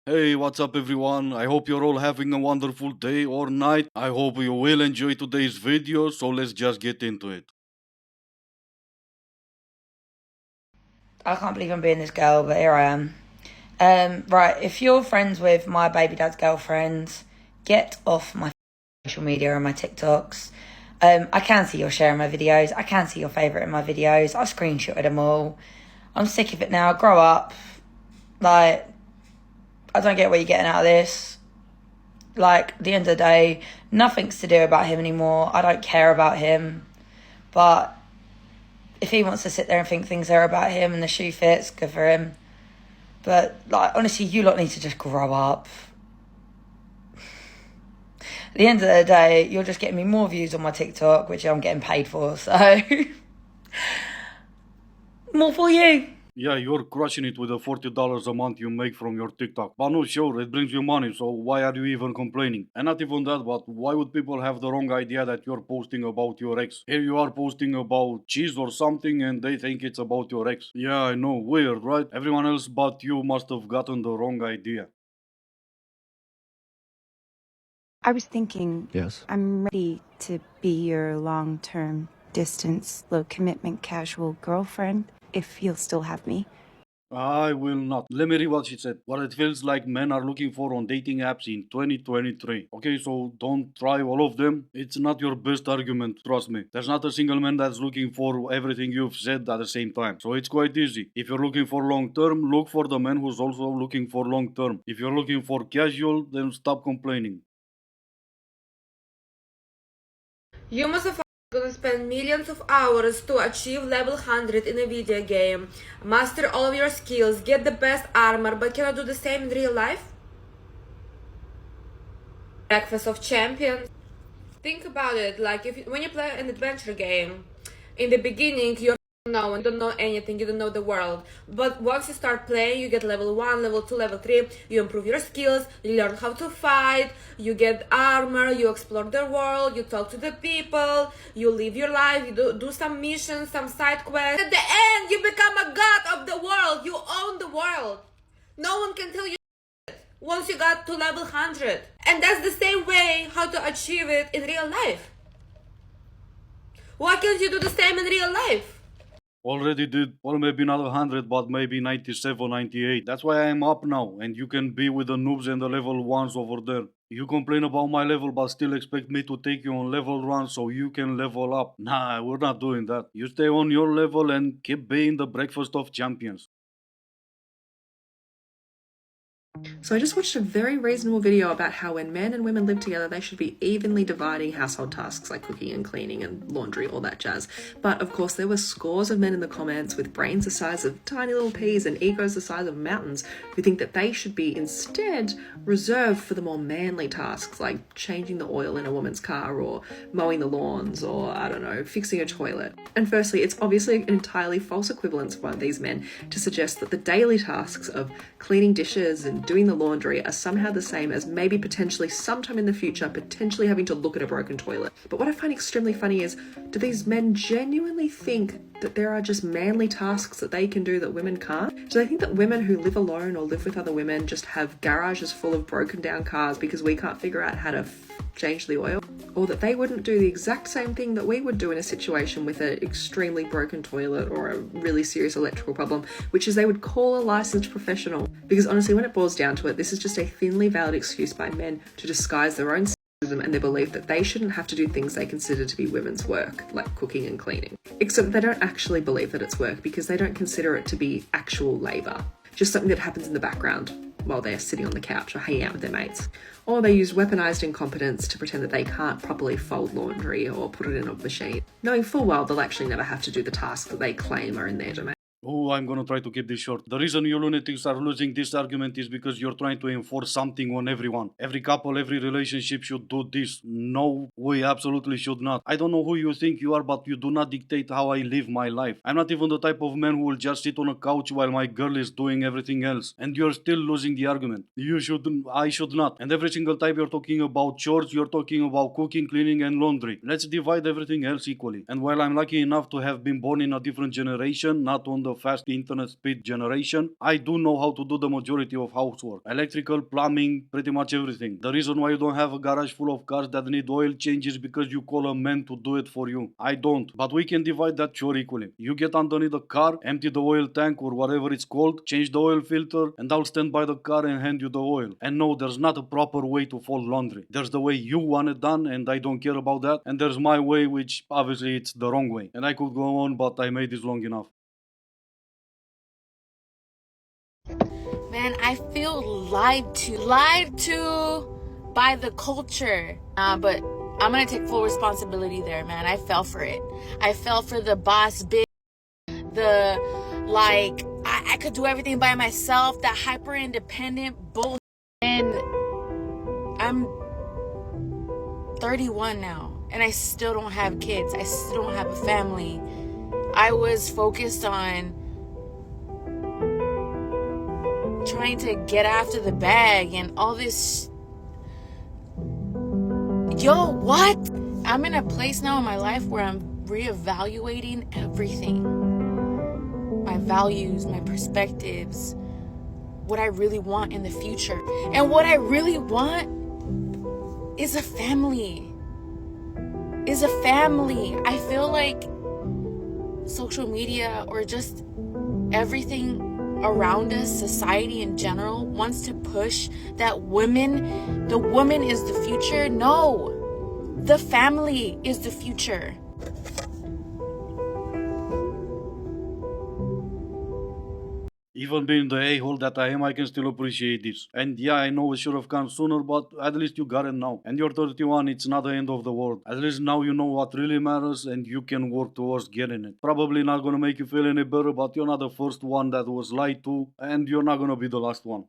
Hey, what's up everyone? I hope you're all having a wonderful day or night. I hope you will enjoy today's video, so let's just get into it. I can't believe I'm being this girl, but here I am. Right, if you're friends with my baby dad's girlfriends, get off my social media and my TikToks. I can see you're sharing my videos. I can see your favourite in my videos. I've screenshotted them all. I'm sick of it now. Grow up. Like, I don't get what you're getting out of this. Like, at the end of the day, nothing's to do about him anymore. I don't care about him. But if he wants to sit there and think things are about him and the shoe fits, good for him. But, like, honestly, you lot need to just grow up. At the end of the day, you're just getting me more views on my TikTok, which I'm getting paid for, so more for you. Yeah, you're crushing it with the $40 a month you make from your TikTok. But no, sure, it brings you money, so why are you even complaining? And not even that, but why would people have the wrong idea that you're posting about your ex? Here you are posting about cheese or something and they think it's about your ex. Yeah, I know, weird, right? Everyone else but you must have gotten the wrong idea. I was thinking, Yes. I'm ready to be your long-term distance, low commitment, casual girlfriend, if you'll still have me. I will not. Let me read what she said. What it feels like men are looking for on dating apps in 2023. Okay, so don't try all of them. It's not your best argument, trust me. There's not a single man that's looking for everything you've said at the same time. So it's quite easy. If you're looking for long term, look for the man who's also looking for long term. If you're looking for casual, then stop complaining. You must have gonna spend millions of hours to achieve level 100 in a video game, master all of your skills, get the best armor, but cannot do the same in real life? Breakfast of Champions. Think about it, like when you play an adventure game, in the beginning you're no one, you don't know anything, you don't know the world, but once you start playing, you get level 1, level 2, level 3, you improve your skills, you learn how to fight, you get armor, you explore the world, you talk to the people, you live your life, you do some missions, some side quests. At the end, you become a god of the world, you own the world. No one can tell you once you got to level 100. And that's the same way how to achieve it in real life. Why can't you do the same in real life? Already did, well, maybe not 100, but maybe 97, 98. That's why I am up now, and you can be with the noobs and the level 1s over there. You complain about my level, but still expect me to take you on level 1 so you can level up. Nah, we're not doing that. You stay on your level and keep being the breakfast of champions. So I just watched a very reasonable video about how when men and women live together, they should be evenly dividing household tasks like cooking and cleaning and laundry, all that jazz. But of course, there were scores of men in the comments with brains the size of tiny little peas and egos the size of mountains who think that they should be instead reserved for the more manly tasks like changing the oil in a woman's car or mowing the lawns or, I don't know, fixing a toilet. And firstly, it's obviously an entirely false equivalence for one of these men to suggest that the daily tasks of cleaning dishes and doing the laundry are somehow the same as maybe potentially sometime in the future potentially having to look at a broken toilet. But what I find extremely funny is, do these men genuinely think that there are just manly tasks that they can do that women can't? Do they think that women who live alone or live with other women just have garages full of broken down cars because we can't figure out how to change the oil? Or that they wouldn't do the exact same thing that we would do in a situation with an extremely broken toilet or a really serious electrical problem, which is they would call a licensed professional. Because honestly, when it boils down to it, this is just a thinly veiled excuse by men to disguise their own sexism and their belief that they shouldn't have to do things they consider to be women's work, like cooking and cleaning. Except they don't actually believe that it's work because they don't consider it to be actual labour, just something that happens in the background while they're sitting on the couch or hanging out with their mates. Or they use weaponized incompetence to pretend that they can't properly fold laundry or put it in a machine, knowing full well they'll actually never have to do the tasks that they claim are in their domain. Oh, I'm gonna try to keep this short. The reason you lunatics are losing this argument is because you're trying to enforce something on everyone. Every couple, every relationship should do this. No, we absolutely should not. I don't know who you think you are, but you do not dictate how I live my life. I'm not even the type of man who will just sit on a couch while my girl is doing everything else. And you're still losing the argument. You shouldn't, I should not. And every single time you're talking about chores, you're talking about cooking, cleaning, and laundry. Let's divide everything else equally. And while I'm lucky enough to have been born in a different generation, not on the fast internet speed generation, I do know how to do the majority of housework. Electrical, plumbing, pretty much everything. The reason why you don't have a garage full of cars that need oil change is because you call a man to do it for you. I don't. But we can divide that chore equally. You get underneath the car, empty the oil tank or whatever it's called, change the oil filter, and I'll stand by the car and hand you the oil. And no, there's not a proper way to fold laundry. There's the way you want it done, and I don't care about that. And there's my way, which obviously it's the wrong way. And I could go on, but I made this long enough. Man, I feel lied to by the culture. But I'm gonna take full responsibility there, man. I fell for it. I fell for the boss bitch, the like I could do everything by myself, that hyper independent bullshit. And I'm 31 now, and I still don't have kids. I still don't have a family. I was focused on trying to get after the bag and all this. Yo, what? I'm in a place now in my life where I'm reevaluating everything. My values, my perspectives, what I really want in the future. And what I really want is a family. I feel like social media or just everything around us, society in general, wants to push that the woman is the future. No, the family is the future. Even being the a-hole that I am, I can still appreciate this. And yeah, I know it should have come sooner, but at least you got it now. And you're 31, it's not the end of the world. At least now you know what really matters and you can work towards getting it. Probably not gonna make you feel any better, but you're not the first one that was lied to, and you're not gonna be the last one.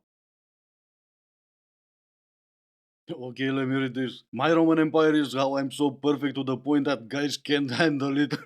Okay, let me read this. My Roman Empire is how I'm so perfect to the point that guys can't handle it,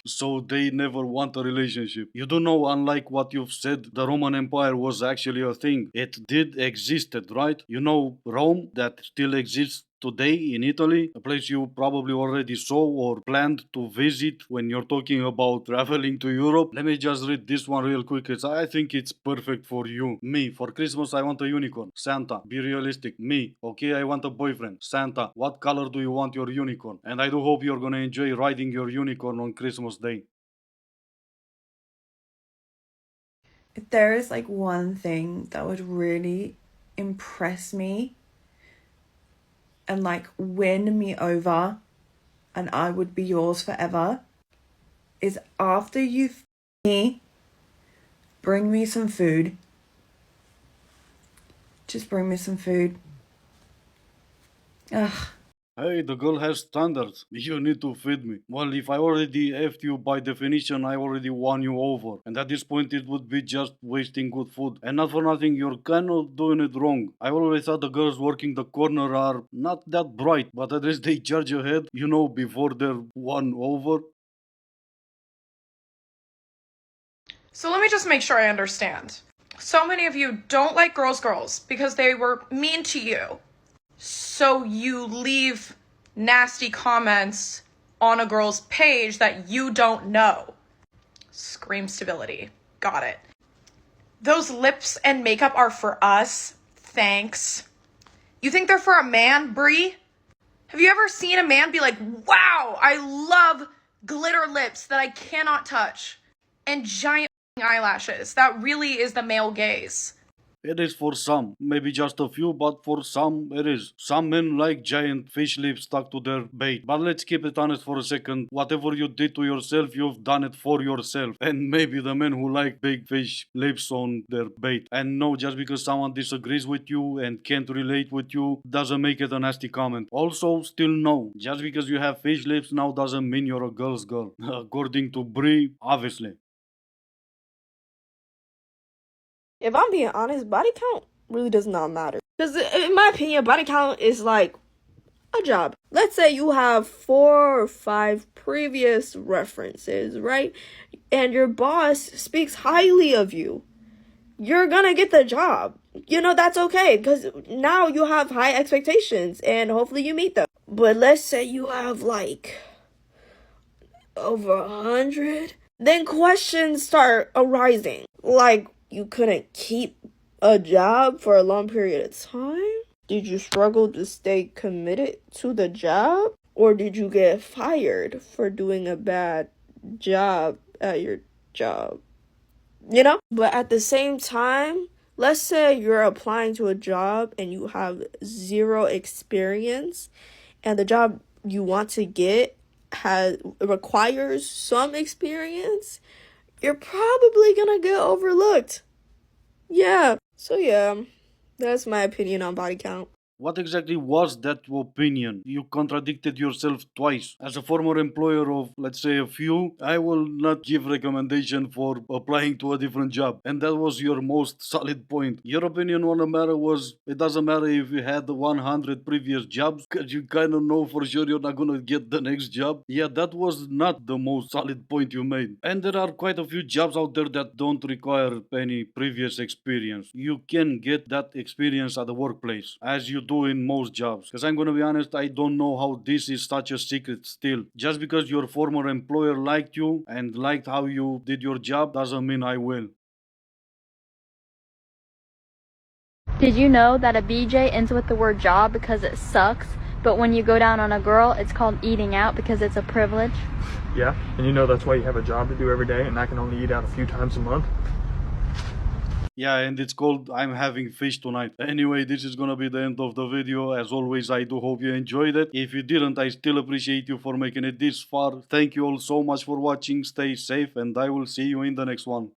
so they never want a relationship. You do know, unlike what you've said, the Roman Empire was actually a thing. It did existed, right? You know, Rome, that still exists today in Italy, a place you probably already saw or planned to visit when you're talking about traveling to Europe. Let me just read this one real quick, because I think it's perfect for you. Me, for Christmas I want a unicorn. Santa, be realistic. Me, okay, I want a boyfriend. Santa, what color do you want your unicorn? And I do hope you're gonna enjoy riding your unicorn on Christmas Day. If there is like one thing that would really impress me and like win me over and I would be yours forever, is after you me, bring me some food. Just bring me some food. Ugh. Hey, the girl has standards. You need to feed me. Well, if I already effed you, by definition, I already won you over. And at this point, it would be just wasting good food. And not for nothing, you're kind of doing it wrong. I always thought the girls working the corner are not that bright, but at least they charge ahead, you know, before they're won over. So let me just make sure I understand. So many of you don't like girls because they were mean to you. So you leave nasty comments on a girl's page that you don't know. Scream stability. Got it. Those lips and makeup are for us. Thanks. You think they're for a man, Brie? Have you ever seen a man be like, wow, I love glitter lips that I cannot touch and giant eyelashes? That really is the male gaze. It is for some, maybe just a few, but for some it is. Some men like giant fish lips stuck to their bait. But let's keep it honest for a second. Whatever you did to yourself, you've done it for yourself. And maybe the men who like big fish lips on their bait. And no, just because someone disagrees with you and can't relate with you, doesn't make it a nasty comment. Also, still no, just because you have fish lips now doesn't mean you're a girl's girl. According to Brie, obviously. If I'm being honest, body count really does not matter. Because in my opinion, body count is like a job. Let's say you have 4 or 5 previous references, right? And your boss speaks highly of you. You're gonna get the job. You know, that's okay, because now you have high expectations and hopefully you meet them. But let's say you have like over 100. then questions start arising. Like, you couldn't keep a job for a long period of time? Did you struggle to stay committed to the job? Or did you get fired for doing a bad job at your job? You know? But at the same time, let's say you're applying to a job and you have zero experience, and the job you want to get requires some experience, you're probably gonna get overlooked. Yeah. So yeah, that's my opinion on body count. What exactly was that opinion? You contradicted yourself twice. As a former employer of, let's say, a few, I will not give recommendation for applying to a different job. And that was your most solid point. Your opinion on the matter was, it doesn't matter if you had 100 previous jobs, because you kind of know for sure you're not going to get the next job. Yeah, that was not the most solid point you made. And there are quite a few jobs out there that don't require any previous experience. You can get that experience at the workplace, as you do in most jobs. Because I'm gonna be honest, I don't know how this is such a secret still. Just because your former employer liked you and liked how you did your job doesn't mean I will. Did you know that a BJ ends with the word job because it sucks, but when you go down on a girl, it's called eating out because it's a privilege? Yeah, and you know that's why you have a job to do every day, and I can only eat out a few times a month. Yeah, and it's called I'm having fish tonight. Anyway, this is gonna be the end of the video. As always, I do hope you enjoyed it. If you didn't, I still appreciate you for making it this far. Thank you all so much for watching. Stay safe, and I will see you in the next one.